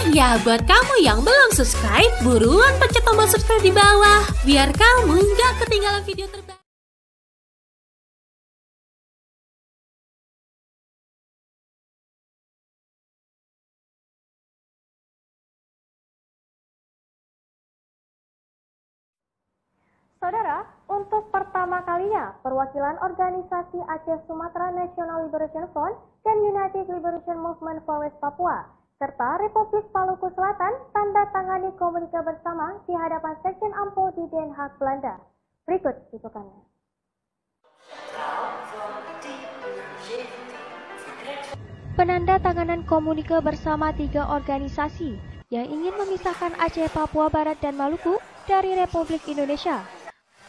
Ya, buat kamu yang belum subscribe, buruan pencet tombol subscribe di bawah, biar kamu nggak ketinggalan video terbaru. Saudara, untuk pertama kalinya, perwakilan organisasi Aceh Sumatera National Liberation Front dan United Liberation Movement for West Papua, serta Republik Maluku Selatan tanda tangani komunika bersama di hadapan Sekjen AMPO di Den Haag, Belanda. Berikut liputannya. Penandatanganan komunika bersama 3 organisasi yang ingin memisahkan Aceh, Papua Barat, dan Maluku dari Republik Indonesia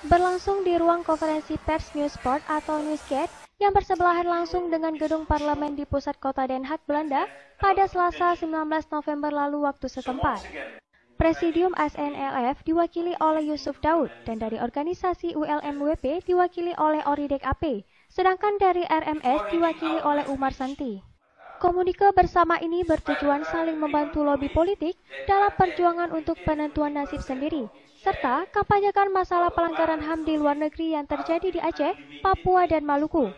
berlangsung di ruang konferensi pers Nieuwsport atau Nieuwsgate yang bersebelahan langsung dengan gedung parlemen di pusat kota Den Haag, Belanda pada Selasa 19 November lalu waktu setempat. Presidium SNLF diwakili oleh Yusuf Daud dan dari organisasi ULMWP diwakili oleh Oridek AP, sedangkan dari RMS diwakili oleh Umar Santi. Komunike bersama ini bertujuan saling membantu lobi politik dalam perjuangan untuk penentuan nasib sendiri, serta kampanyekan masalah pelanggaran HAM di luar negeri yang terjadi di Aceh, Papua, dan Maluku.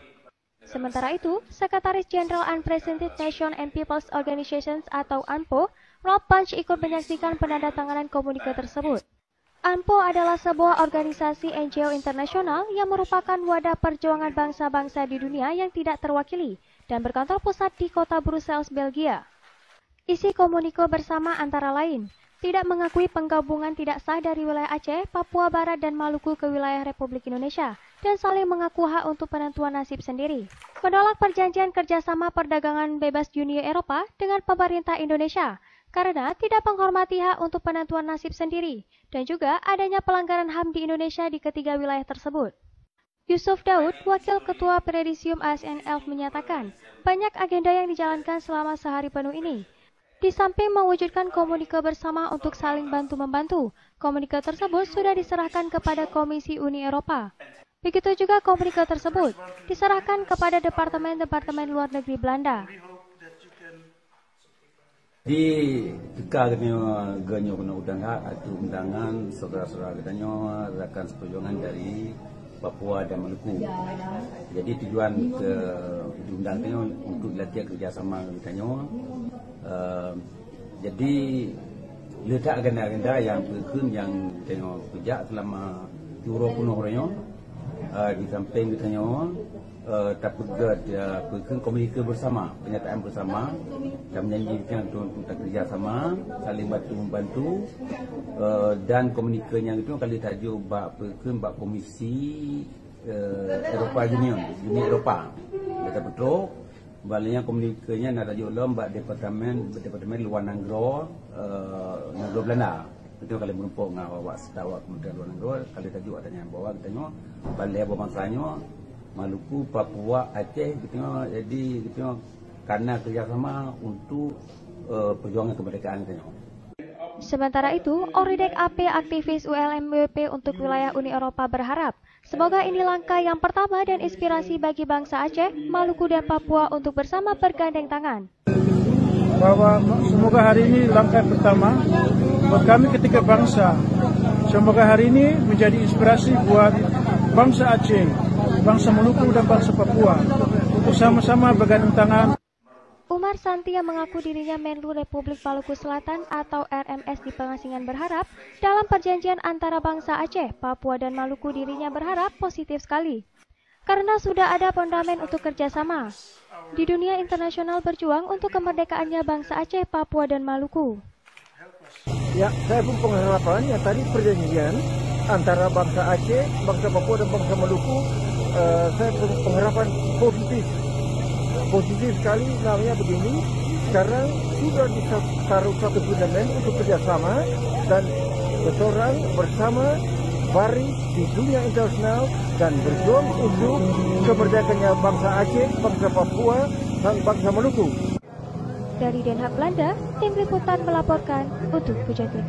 Sementara itu, Sekretaris Jenderal Unrepresented Nation and People's Organizations atau ANPO, Rob Punch ikut menyaksikan penandatanganan komunike tersebut. ANPO adalah sebuah organisasi NGO internasional yang merupakan wadah perjuangan bangsa-bangsa di dunia yang tidak terwakili dan berkantor pusat di kota Brussels, Belgia. Isi komunike bersama antara lain, tidak mengakui penggabungan tidak sah dari wilayah Aceh, Papua Barat, dan Maluku ke wilayah Republik Indonesia, dan saling mengaku hak untuk penentuan nasib sendiri. Menolak perjanjian kerjasama perdagangan bebas Uni Eropa dengan pemerintah Indonesia, karena tidak menghormati hak untuk penentuan nasib sendiri, dan juga adanya pelanggaran HAM di Indonesia di ketiga wilayah tersebut. Yusuf Daud, Wakil Ketua Presidium ASNLF menyatakan, banyak agenda yang dijalankan selama sehari penuh ini. Di samping mewujudkan komunike bersama untuk saling bantu-membantu, komunike tersebut sudah diserahkan kepada Komisi Uni Eropa. Begitu juga komunike tersebut diserahkan kepada Departemen-Departemen Luar Negeri Belanda. Di jika genyo undangan saudara-saudara katanya rakan seperjuangan dari Papua dan Maluku. Jadi tujuan ke diundangnya untuk latihan kerjasama katanya. Jadi letak agenda-agenda yang berkun yang tengok kerja selama 20 orangnya di samping katanya tapi dia berkun komunikasi bersama, pernyataan bersama dan menjanjikan untuk kerjasama, saling bantu-membantu dan komunikasinya itu kali tajuk bak berkun bak komisi Eropa Uni Eropa. Kita betul baliknya komunikasinya nak tajuk bak departemen luar negeri Belanda. Itu kali menumpuk dengan awak setawak Kementerian Luar Negeri kali tajuk adanya bawa katanya balik bangsanya Maluku, Papua, Aceh gitu, jadi gitu karena kerjasama untuk perjuangan kemerdekaan gitu. Sementara itu, Oridek AP aktivis ULMWP untuk wilayah Uni Eropa berharap semoga ini langkah yang pertama dan inspirasi bagi bangsa Aceh, Maluku, dan Papua untuk bersama bergandeng tangan. Bahwa semoga hari ini langkah pertama buat kami ketiga bangsa. Semoga hari ini menjadi inspirasi buat bangsa Aceh, bangsa Maluku, dan bangsa Papua untuk sama-sama bergandeng tangan. Umar Santi yang mengaku dirinya Menlu Republik Maluku Selatan atau RMS di Pengasingan berharap dalam perjanjian antara bangsa Aceh, Papua, dan Maluku dirinya berharap positif sekali. Karena sudah ada fondamen untuk kerjasama. Di dunia internasional berjuang untuk kemerdekaannya bangsa Aceh, Papua, dan Maluku. Ya, saya pun pengharapannya tadi perjanjian antara bangsa Aceh, bangsa Papua, dan bangsa Maluku, saya pengharapan positif sekali. Namanya begini, sekarang sudah ditaruh satu fundament untuk kerjasama dan bersorang bersama baris di dunia internasional dan berjuang untuk kemerdekaannya bangsa Aceh, bangsa Papua, dan bangsa Maluku. Dari Den Haag, Belanda, tim liputan melaporkan untuk Pujon TV.